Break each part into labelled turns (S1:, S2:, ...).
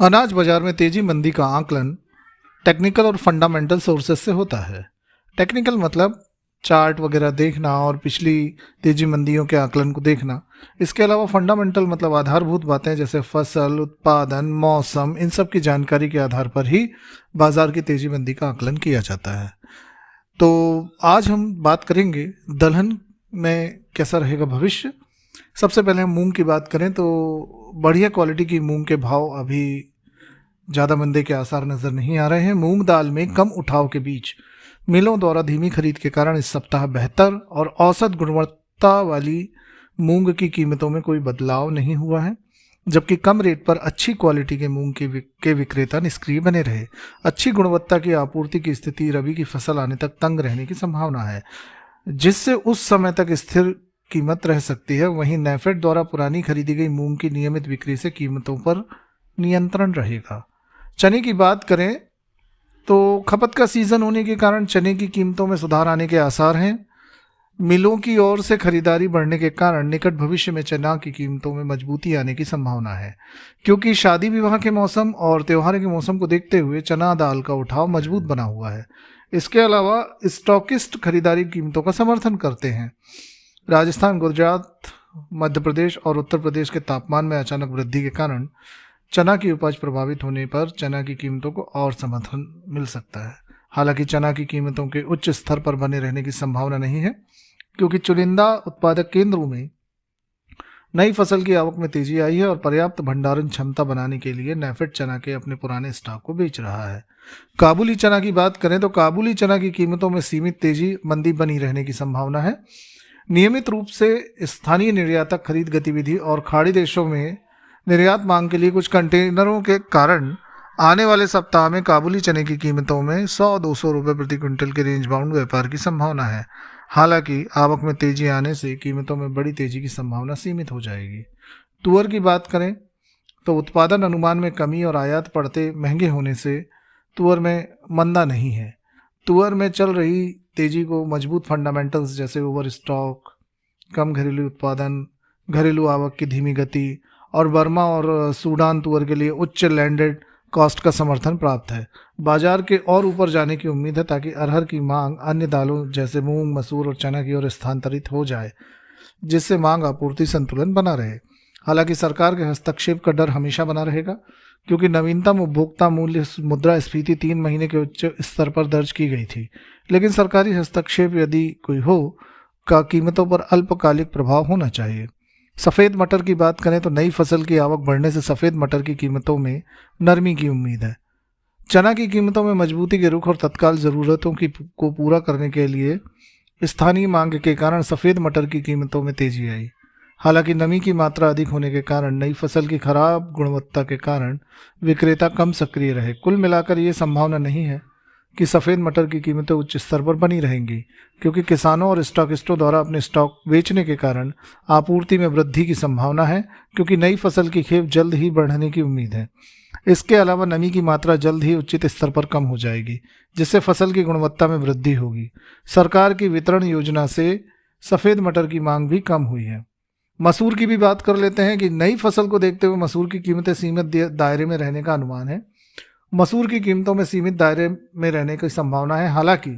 S1: अनाज बाजार में तेजी मंदी का आकलन टेक्निकल और फंडामेंटल सोर्सेस से होता है। टेक्निकल मतलब चार्ट वगैरह देखना और पिछली तेजी मंदियों के आकलन को देखना। इसके अलावा फंडामेंटल मतलब आधारभूत बातें जैसे फसल, उत्पादन, मौसम, इन सब की जानकारी के आधार पर ही बाजार की तेजी मंदी का आकलन किया जाता है। तो आज हम बात करेंगे दलहन में कैसा रहेगा भविष्य। सबसे पहले हम मूंग की बात करें तो बढ़िया क्वालिटी की मूंग के भाव अभी ज़्यादा मंदे के आसार नज़र नहीं आ रहे हैं। मूंग दाल में कम उठाव के बीच मिलों द्वारा धीमी खरीद के कारण इस सप्ताह बेहतर और औसत गुणवत्ता वाली मूंग की कीमतों में कोई बदलाव नहीं हुआ है, जबकि कम रेट पर अच्छी क्वालिटी के मूंग के विक्रेता निष्क्रिय बने रहे। अच्छी गुणवत्ता की आपूर्ति की स्थिति रबी की फसल आने तक तंग रहने की संभावना है, जिससे उस समय तक स्थिर कीमत रह सकती है। वहीं नेफेड द्वारा पुरानी खरीदी गई मूंग की नियमित बिक्री से कीमतों पर नियंत्रण रहेगा। चने की बात करें तो खपत का सीजन होने के कारण चने की कीमतों में सुधार आने के आसार हैं। मिलों की ओर से खरीदारी बढ़ने के कारण निकट भविष्य में चना की कीमतों में मजबूती आने की संभावना है, क्योंकि शादी विवाह के मौसम और त्योहार के मौसम को देखते हुए चना दाल का उठाव मजबूत बना हुआ है। इसके अलावा स्टॉकिस्ट खरीदारी कीमतों का समर्थन करते हैं। राजस्थान, गुजरात, मध्य प्रदेश और उत्तर प्रदेश के तापमान में अचानक वृद्धि के कारण चना की उपज प्रभावित होने पर चना की कीमतों को और समर्थन मिल सकता है। हालांकि चना की कीमतों के उच्च स्तर पर बने रहने की संभावना नहीं है, क्योंकि चुनिंदा उत्पादक केंद्रों में नई फसल की आवक में तेजी आई है और पर्याप्त भंडारण क्षमता बनाने के लिए नेफेड चना के अपने पुराने स्टॉक को बेच रहा है। काबुली चना की बात करें तो काबुली चना की कीमतों में सीमित तेजी मंदी बनी रहने की संभावना है। नियमित रूप से स्थानीय निर्यातक खरीद गतिविधि और खाड़ी देशों में निर्यात मांग के लिए कुछ कंटेनरों के कारण आने वाले सप्ताह में काबुली चने की कीमतों में 100-200 रुपये प्रति क्विंटल के रेंज बाउंड व्यापार की संभावना है। हालांकि आवक में तेजी आने से कीमतों में बड़ी तेजी की संभावना सीमित हो जाएगी। तुअर की बात करें तो उत्पादन अनुमान में कमी और आयात पड़ते महंगे होने से तुअर में मंदा नहीं है। तुअर में चल रही तेजी को मजबूत फंडामेंटल्स जैसे ओवर स्टॉक, कम घरेलू उत्पादन, घरेलू आवक की धीमी गति और बर्मा और सूडान तुअर के लिए उच्च लैंडेड कॉस्ट का समर्थन प्राप्त है। बाजार के और ऊपर जाने की उम्मीद है, ताकि अरहर की मांग अन्य दालों जैसे मूंग, मसूर और चना की ओर स्थानांतरित हो जाए, जिससे मांग आपूर्ति संतुलन बना रहे। हालांकि सरकार के हस्तक्षेप का डर हमेशा बना रहेगा, क्योंकि नवीनतम उपभोक्ता मूल्य मुद्रास्फीति 3 महीने के उच्च स्तर पर दर्ज की गई थी। लेकिन सरकारी हस्तक्षेप यदि कोई हो का कीमतों पर अल्पकालिक प्रभाव होना चाहिए। सफ़ेद मटर की बात करें तो नई फसल की आवक बढ़ने से सफ़ेद मटर की कीमतों में नरमी की उम्मीद है। चना की कीमतों में मजबूती के रुख और तत्काल ज़रूरतों को पूरा करने के लिए स्थानीय मांग के कारण सफ़ेद मटर की कीमतों में तेजी आई। हालांकि नमी की मात्रा अधिक होने के कारण नई फसल की खराब गुणवत्ता के कारण विक्रेता कम सक्रिय रहे। कुल मिलाकर ये संभावना नहीं है कि सफ़ेद मटर की कीमतें उच्च स्तर पर बनी रहेंगी, क्योंकि किसानों और स्टॉकिस्टों द्वारा अपने स्टॉक बेचने के कारण आपूर्ति में वृद्धि की संभावना है, क्योंकि नई फसल की खेप जल्द ही बढ़ने की उम्मीद है। इसके अलावा नमी की मात्रा जल्द ही उचित स्तर पर कम हो जाएगी, जिससे फसल की गुणवत्ता में वृद्धि होगी। सरकार की वितरण योजना से सफ़ेद मटर की मांग भी कम हुई है। मसूर की भी बात कर लेते हैं कि नई फसल को देखते हुए मसूर की कीमतें सीमित दायरे में रहने का अनुमान है। मसूर की कीमतों में सीमित दायरे में रहने की संभावना है। हालांकि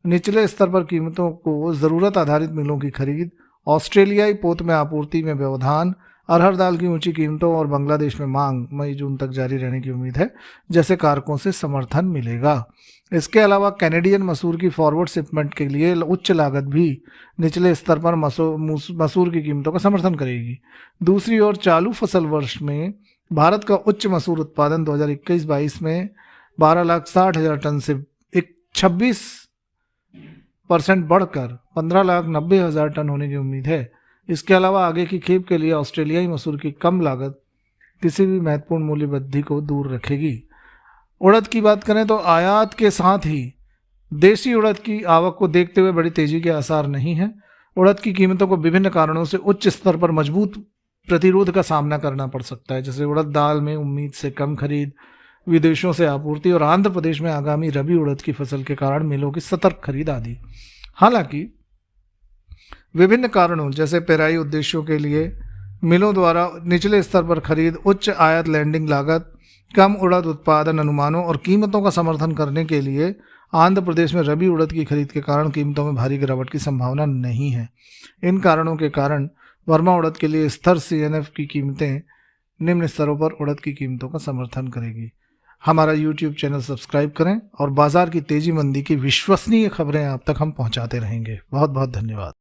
S1: निचले स्तर पर कीमतों को ज़रूरत आधारित मिलों की खरीद, ऑस्ट्रेलियाई पोत में आपूर्ति में व्यवधान, अरहर दाल की ऊंची कीमतों और बांग्लादेश में मांग मई जून तक जारी रहने की उम्मीद है, जैसे कारकों से समर्थन मिलेगा। इसके अलावा कैनेडियन मसूर की फॉरवर्ड शिपमेंट के लिए उच्च लागत भी निचले स्तर पर मसूर की कीमतों का समर्थन करेगी। दूसरी ओर चालू फसल वर्ष में भारत का उच्च मसूर उत्पादन 2021-22 में 12,60,000 टन से 26% बढ़कर 15,90,000 टन होने की उम्मीद है। इसके अलावा आगे की खेप के लिए ऑस्ट्रेलियाई मसूर की कम लागत किसी भी महत्वपूर्ण मूल्य वृद्धि को दूर रखेगी। उड़द की बात करें तो आयात के साथ ही देसी उड़द की आवक को देखते हुए बड़ी तेजी के आसार नहीं है। उड़द की कीमतों को विभिन्न कारणों से उच्च स्तर पर मजबूत प्रतिरोध का सामना करना पड़ सकता है, जैसे उड़द दाल में उम्मीद से कम खरीद, विदेशों से आपूर्ति और आंध्र प्रदेश में आगामी रबी उड़द की फसल के कारण मिलों की सतर्क खरीद आदि। हालांकि विभिन्न कारणों जैसे पेराई उद्देश्यों के लिए मिलों द्वारा निचले स्तर पर खरीद, उच्च आयात लैंडिंग लागत, कम उड़द उत्पादन अनुमानों और कीमतों का समर्थन करने के लिए आंध्र प्रदेश में रबी उड़द की खरीद के कारण कीमतों में भारी गिरावट की संभावना नहीं है। इन कारणों के कारण वर्मा उड़द के लिए स्थिर CNF की कीमतें निम्न स्तरों पर उड़द की कीमतों का समर्थन करेगी। हमारा YouTube चैनल सब्सक्राइब करें और बाजार की तेजी मंदी की विश्वसनीय खबरें आप तक हम पहुंचाते रहेंगे। बहुत बहुत धन्यवाद।